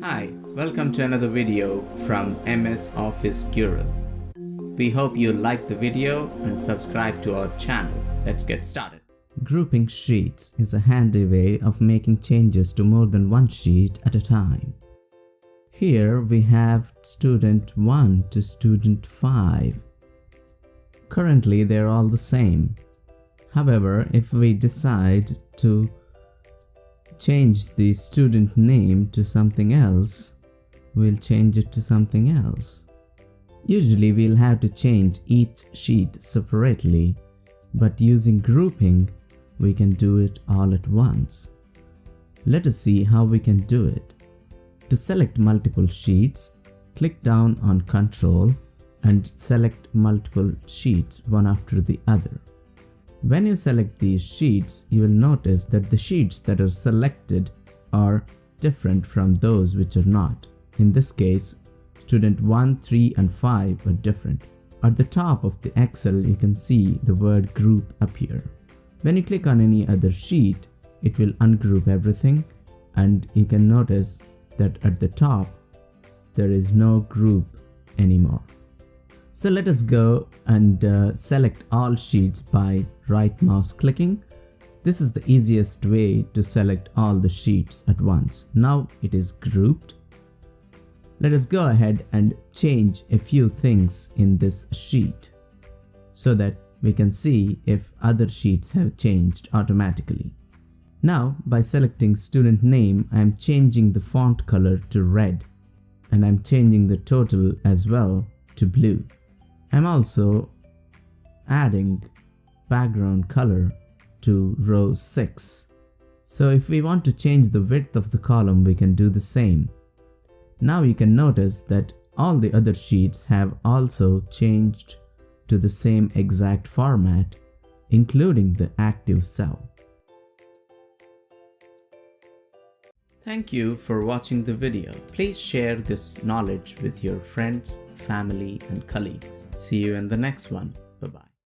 Hi, welcome to another video from MS Office Guru. We hope you like the video and subscribe to our channel. Let's get started. Grouping sheets is a handy way of making changes to more than one sheet at a time. Here we have student 1 to student 5. Currently they're all the same. However, if we decide to change the student name to something else, we'll change it to something else. Usually we'll have to change each sheet separately, but using grouping, we can do it all at once. Let us see how we can do it. To select multiple sheets, click down on Control and select multiple sheets one after the other. When you select these sheets, you will notice that the sheets that are selected are different from those which are not. In this case, student 1, 3 and 5 are different. At the top of the Excel, you can see the word group appear. When you click on any other sheet, it will ungroup everything, and you can notice that at the top, there is no group anymore. So let us go and select all sheets by right mouse clicking. This is the easiest way to select all the sheets at once. Now it is grouped. Let us go ahead and change a few things in this sheet so that we can see if other sheets have changed automatically. Now by selecting student name, I am changing the font color to red, and I'm changing the total as well to blue. I'm also adding background color to row 6. So if we want to change the width of the column, we can do the same. Now you can notice that all the other sheets have also changed to the same exact format, including the active cell. Thank you for watching the video. Please share this knowledge with your friends, family, and colleagues. See you in the next one.